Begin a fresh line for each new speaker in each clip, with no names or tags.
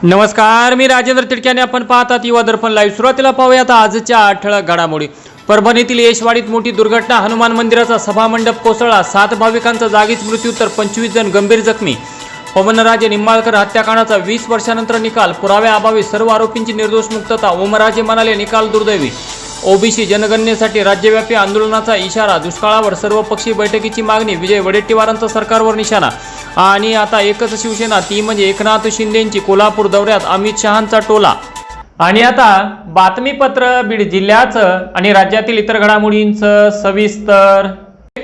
नमस्कार, मी राजेंद्र तिडक्याने आपण पाहतात युवा दर्पण लाईव्ह। सुरुवातीला पाहूयात आजच्या ठळक घडामोडी। परभणीतील येशवाडीत मोठी दुर्घटना, हनुमान मंदिराचा सभामंडप कोसळला, 7 भाविकांचा जागीच मृत्यू तर 25 जण गंभीर जखमी। पवनराजे निंबाळकर हत्याकांडाचा 20 वर्षानंतर निकाल, पुराव्याअभावी सर्व आरोपींची निर्दोष मुक्तता। ओमराजे म्हणाले, निकाल दुर्दैवी। ओबीसी जनगणनेसाठी राज्यव्यापी आंदोलनाचा इशारा, दुष्काळावर सर्वपक्षीय बैठकीची मागणी, विजय वडेट्टीवारांचा सरकारवर निशाणा। आणि आता एकच शिवसेना, ती म्हणजे एकनाथ शिंदेंची। कोल्हापूर दौऱ्यात अमित शहांचा टोला। आणि आता बातमीपत्र बीड जिल्ह्याचं आणि राज्यातील इतर घडामोडींचं सविस्तर।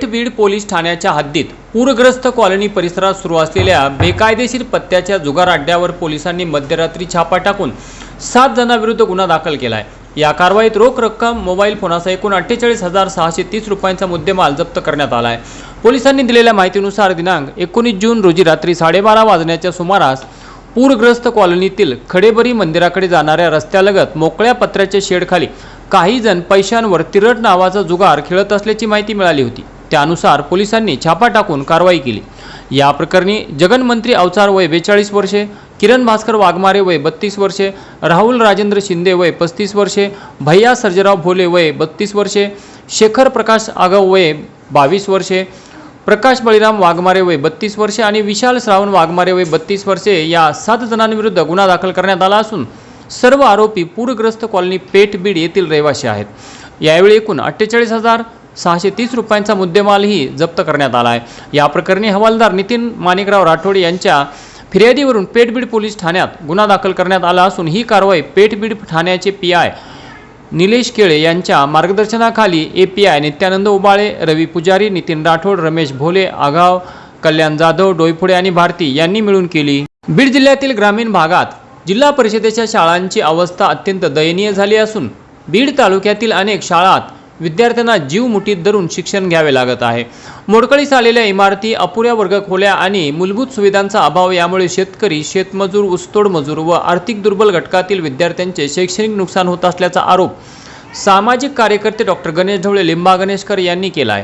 बीड पोलीस ठाण्याच्या हद्दीत पूरग्रस्त कॉलनी परिसरात सुरू असलेल्या बेकायदेशीर पत्त्याच्या जुगार अड्ड्यावर पोलिसांनी मध्यरात्री छापा टाकून 7 जणांविरुद्ध गुन्हा दाखल केला आहे। या कारवाईत रोख रक्कम, मोबाईल फोनासह एकूण 48,630 रुपयांचा मुद्देमाल जप्त करण्यात आला आहे। पोलिसांनी दिलेल्या माहितीनुसार दिनांक 19 जून रोजी रात्री 12:30 वाजण्याच्या सुमारास पूरग्रस्त कॉलनीतील खडेबरी मंदिराकडे जाणाऱ्या रस्त्यालगत मोकळ्या पत्र्याच्या शेडखाली काही जण पैशांवर तिरट नावाचा जुगार खेळत असल्याची माहिती मिळाली होती। त्यानुसार पोलिसांनी छापा टाकून कारवाई केली। या प्रकरणी जगनमंत्री अवचार वय 42 वर्षे, किरण भास्कर वाघमारे वय 32 वर्षे, राहुल राजेंद्र शिंदे वय 35 वर्षे, भैया सर्जेराव भोले वय 32 वर्षे, शेखर प्रकाश आगव वय 22 वर्षे, प्रकाश बळीराम वाघमारे वय 32 वर्षे आणि विशाल श्रावण वाघमारे वय 32 वर्षे या 7 जणांविरुद्ध गुन्हा दाखल करण्यात आला असून सर्व आरोपी पूरग्रस्त कॉलनी पेठ बीड येथील रहिवासी आहेत। यावेळी एकूण 48,630 रुपयांचा मुद्देमालही जप्त करण्यात आला आहे। या प्रकरणी हवालदार नितीन माणिकराव राठोड यांच्या फिर्यादीवरून पेठ बीड पोलीस ठाण्यात गुन्हा दाखल करण्यात आला असून ही कारवाई पेठ बीड ठाण्याचे पीआय निलेश केळे यांच्या मार्गदर्शनाखाली एपीआय नित्यानंद उबाळे, रवी पुजारी, नितीन राठोड, रमेश भोले, आगाव, कल्याण जाधव, डोईफोडे आणि भारती यांनी मिळून केली। बीड जिल्ह्यातील ग्रामीण भागात जिल्हा परिषदेच्या शाळांची अवस्था अत्यंत दयनीय झाली असून बीड तालुक्यातील अनेक शाळांत विद्यार्थ्यांना जीव मुठीत धरून शिक्षण घ्यावे लागत आहे। मोडकळीस आलेल्या इमारती, अपुऱ्या वर्गखोल्या आणि मूलभूत सुविधांचा अभाव यामुळे शेतकरी, शेतमजूर, ऊसतोड मजूर व आर्थिक दुर्बल घटकातील विद्यार्थ्यांचे शैक्षणिक नुकसान होत असल्याचा आरोप सामाजिक कार्यकर्ते डॉक्टर गणेश ढवळे लिंबा गणेशकर यांनी केला आहे।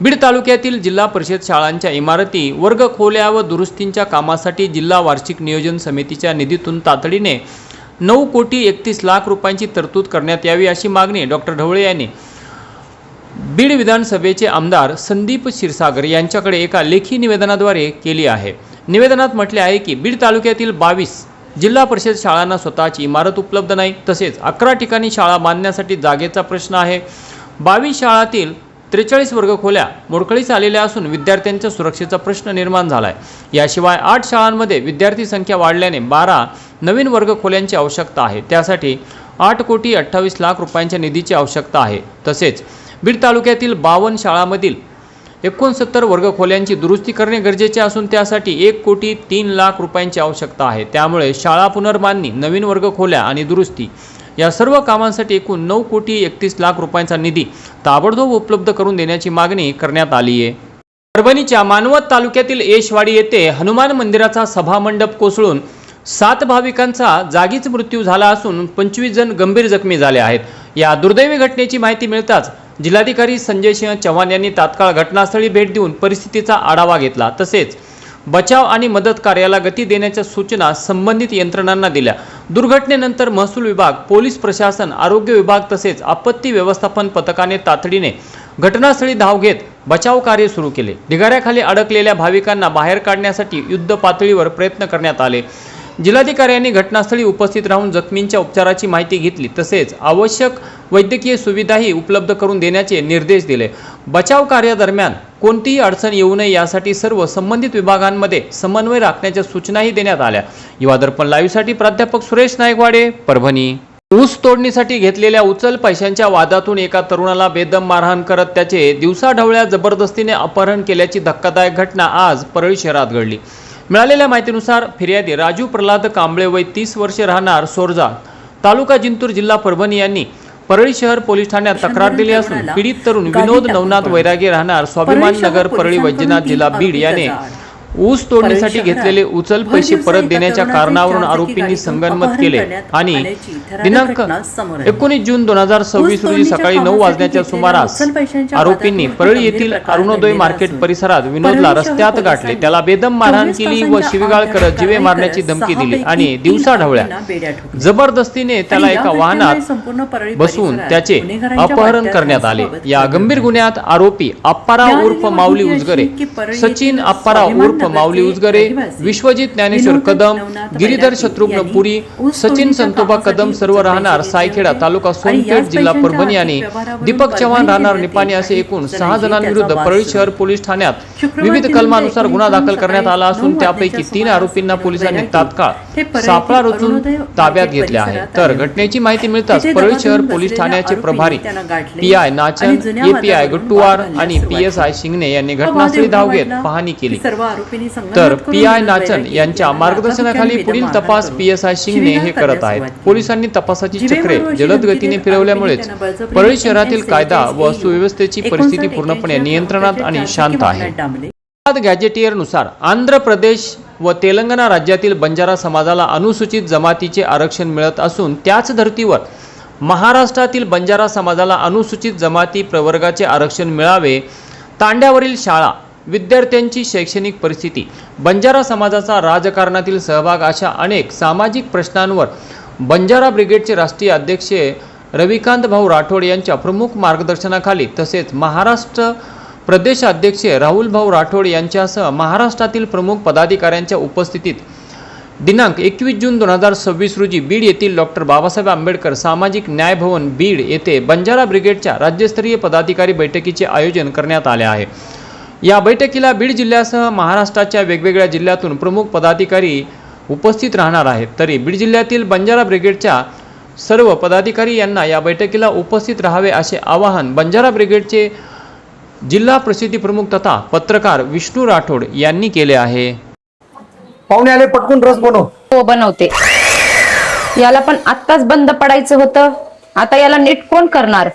बीड तालुक्यातील जिल्हा परिषद शाळांच्या इमारती, वर्गखोल्या व दुरुस्तींच्या कामासाठी जिल्हा वार्षिक नियोजन समितीच्या निधीतून तातडीने 9,31,00,000 रुपयांची तरतूद करण्यात यावी अशी मागणी डॉक्टर ढवळे यांनी बीड विधानसभेचे आमदार संदीप क्षीरसागर यांच्याकडे एका लेखी निवेदनाद्वारे केली आहे। निवेदनात म्हटले आहे की बीड तालुक्यातील 22 जिल्हा परिषद शाळांना स्वतःची इमारत उपलब्ध नाही, तसेच 11 ठिकाणी शाळा बांधण्यासाठी जागेचा प्रश्न आहे। 22 शाळांतील 43 वर्गखोल्या मोडकळीस आलेल्या असून विद्यार्थ्यांच्या सुरक्षेचा प्रश्न निर्माण झाला आहे। याशिवाय 8 शाळांमध्ये विद्यार्थी संख्या वाढल्याने 12 नवीन वर्गखोल्यांची आवश्यकता आहे। त्यासाठी 8,28,00,000 रुपयांच्या निधीची आवश्यकता आहे। तसेच बीड तालुक्यातील 52 शाळांमधील 69 वर्गखोल्यांची दुरुस्ती करणे गरजेचे असून त्यासाठी 1,03,00,000 रुपयांची आवश्यकता आहे। त्यामुळे शाळा पुनर्बांधणी, नवीन वर्गखोल्या आणि दुरुस्ती या सर्व कामांसाठी एकूण 9,31,00,000 रुपयांचा निधी ताबडतोब उपलब्ध करून देण्याची मागणी करण्यात आली आहे। परभणीच्या मानवत तालुक्यातील येशवाडी येथे हनुमान मंदिराचा सभामंडप कोसळून 7 भाविकांचा जागीच मृत्यू झाला असून 25 जण गंभीर जखमी झाले आहेत। या दुर्दैवी घटनेची माहिती मिळताच जिल्हाधिकारी संजय सिंह चव्हाण यांनी तात्काळ घटनास्थळी भेट देऊन परिस्थितीचा आढावा घेतला। तसेच बचाव आणि मदत कार्याला गती देण्याच्या सूचना संबंधित यंत्रणांना दिल्या। दुर्घटनेनंतर महसूल विभाग, पोलीस प्रशासन, आरोग्य विभाग तसेच आपत्ती व्यवस्थापन पथकाने तातडीने घटनास्थळी धाव घेत बचाव कार्य सुरू केले। ढिगाऱ्याखाली अडकलेल्या भाविकांना बाहेर काढण्यासाठी युद्ध पातळीवर प्रयत्न करण्यात आले। जिल्हाधिकाऱ्यांनी घटनास्थळी उपस्थित राहून जखमींच्या उपचाराची माहिती घेतली, तसेच आवश्यक वैद्यकीय सुविधाही उपलब्ध करून देण्याचे निर्देश दिले। बचाव कार्यादरम्यान कोणतीही अडचण येऊ नये यासाठी सर्व संबंधित विभागांमध्ये समन्वय राखण्याच्या सूचनाही देण्यात आल्या। युवा दर्पण लाईव्हसाठी प्राध्यापक सुरेश नायकवाडे, परभणी। ऊस तोडणीसाठी घेतलेल्या उचल पैशांच्या वादातून एका तरुणाला बेदम मारहाण करत त्याचे दिवसाढवळ्या जबरदस्तीने अपहरण केल्याची धक्कादायक घटना आज परळी शहरात घडली। मिळालेल्या माहितीनुसार फिर्यादी राजू प्रल्हाद कांबळे वय 30 वर्षे, राहणार सोरजा, तालुका जिंतूर, जिल्हा परभणी यांनी परळी शहर पोलीस ठाण्यात तक्रार दिली असून पीडित तरुण विनोद नवनाथ वैरागी, राहणार स्वाभिमान नगर, परळी वैजनाथ, जिल्हा बीड याने ऊस तोडणीसाठी घेतलेले उचल पैसे परत देण्याच्या कारणावरून आरोपींनी संगनमत केले आणि दिनांक 19 जून 2026 रोजी सकाळी 9 वाजण्याच्या सुमारास आरोपींनी परळी येथील अरुणोदय मार्केट परिसरात विनोदला रस्त्यात गाठले, त्याला बेदम मारहाण केली व शिवीगाळ करत जीवे मारण्याची धमकी दिली आणि दिवसाढवळ्या जबरदस्तीने त्याला एका वाहनात बसवून त्याचे अपहरण करण्यात आले। या गंभीर गुन्ह्यात आरोपी अप्पाराव उर्फ माऊली उजगरे, सचिन अप्पाराव उर्फ माऊली उजगरे, विश्वजित ज्ञानेश्वर कदम, गिरीधर शत्रुघ्न पुरी, सचिन संतोबा कदम सर्व राहणार सायखेडा तालुका सोनपेठ जिल्हा परभणी आणि दीपक चव्हाण राहणार निपाणी असे एकूण 6 जणांविरुद्ध परळी शहर पोलीस ठाण्यात विविध कलमानुसार गुन्हा दाखल करण्यात आला असून त्यापैकी 3 आरोपींना पोलिसांनी तात्काळ सापळा रचून ताब्यात घेतले आहे। तर घटनेची माहिती मिळताच परळी शहर पोलीस ठाण्याचे प्रभारी पीआय नाचन, एपीआय गुट्टुवार आणि पीएसआय शिंगणे यांनी घटनास्थळी धाव घेत पाहणी केली। तर पीआय नाचन यांच्या मार्गदर्शनाखाली पुढील तपास पीएसआय शिंगणे हे करत आहेत। पोलिसांनी तपासाची चक्रे जलद गतीने फिरवल्यामुळेच परळी शहरातील कायदा व सुव्यवस्थेची परिस्थिती पूर्णपणे नियंत्रणात आणि शांत आहे। गॅजेटियरनुसार आंध्र प्रदेश व तेलंगणा राज्यातील बंजारा समाजाला अनुसूचित जमातीचे आरक्षण मिळत असून त्याच धर्तीवर महाराष्ट्रातील बंजारा समाजाला अनुसूचित जमाती प्रवर्गाचे आरक्षण मिळावे, तांड्यावरील शाळा, विद्यार्थ्यांची शैक्षणिक परिस्थिती, बंजारा समाजाचा राजकारणातील सहभाग अशा अनेक सामाजिक प्रश्नांवर बंजारा ब्रिगेडचे राष्ट्रीय अध्यक्ष रविकांत भाऊ राठोड यांच्या प्रमुख मार्गदर्शनाखाली तसेच महाराष्ट्र प्रदेश अध्यक्ष राहुल भाऊ राठोड यांच्यासह महाराष्ट्रातील प्रमुख पदाधिकाऱ्यांच्या उपस्थितीत दिनांक 21 जून 2026 रोजी बीड येथील डॉक्टर बाबासाहेब आंबेडकर सामाजिक न्याय भवन बीड येथे बंजारा ब्रिगेडच्या राज्यस्तरीय पदाधिकारी बैठकीचे आयोजन करण्यात आले आहे। या बैठकीला बीड जिल्ह्यासह महाराष्ट्राच्या वेगवेगळ्या जिल्ह्यातून प्रमुख पदाधिकारी उपस्थित राहणार आहेत। तरी बीड जिल्ह्यातील बंजारा ब्रिगेडच्या सर्व पदाधिकारी यांना या बैठकीला उपस्थित राहावे असे आवाहन बंजारा ब्रिगेडचे जिल्हा प्रसिद्धी प्रमुख तथा पत्रकार विष्णू राठोड यांनी केले आहे।
पाहुणे आले, पटकून रस बनव।
हो बनवते। याला पण आत्ताच बंद पडायचं होतं, आता याला नीट कोण करणार?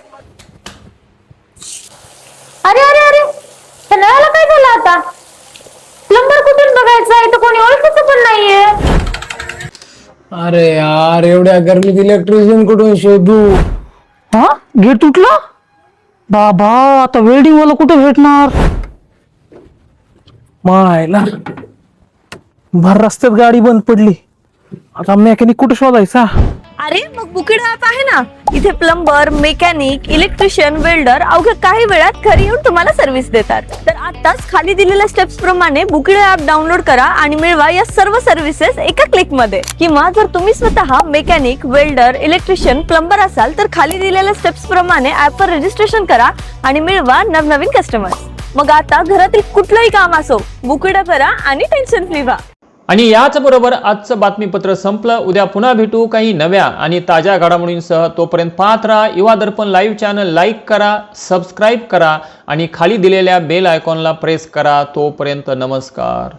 अरे अरे अरे, त्या नळाला काय झालं आता? प्लंबर कुठून बघायचा? इथं कोणी ओळखीचं पण नाहीये।
अरे यार, एवढ्या गर्मीत इलेक्ट्रिशियन कुठून शोधू?
हा, गेट तुटला बाबा, आता वेल्डिंग वाला कुठे भेटणार? मायला भर रस्त्यात गाडी बंद पडली, आता मेकॅनिक कुठे शोधायचा?
अरे मग बुकिड ऍप आहे ना, इथे प्लंबर, मेकॅनिक, इलेक्ट्रिशियन, वेल्डर अवघ्या काही वेळात घरी येऊन तुम्हाला सर्व्हिस देतात। तर आताच खाली दिलेल्या स्टेप्स प्रमाणे बुकिड ऍप डाउनलोड करा आणि मिळवा या सर्व सर्व्हिसेस एका क्लिक मध्ये। किंवा जर तुम्ही स्वतः मेकॅनिक, वेल्डर, इलेक्ट्रिशियन, प्लंबर असाल तर खाली दिलेल्या स्टेप्स प्रमाणे ऍप वर रजिस्ट्रेशन करा आणि मिळवा नवनवीन कस्टमर्स। मग आता घरातील कुठलंही काम असो, बुकिड करा आणि टेन्शन फ्री व्हा।
आणि याच बरोबर आजचं बातमीपत्र संपलं। उद्या पुन्हा भेटू काही नव्या आणि ताज्या घडामोडींसह। तोपर्यंत पाहत राहा युवा दर्पण लाईव्ह चॅनल, लाईक करा, सबस्क्राईब करा आणि खाली दिलेल्या बेल आयकॉनला प्रेस करा। तोपर्यंत नमस्कार।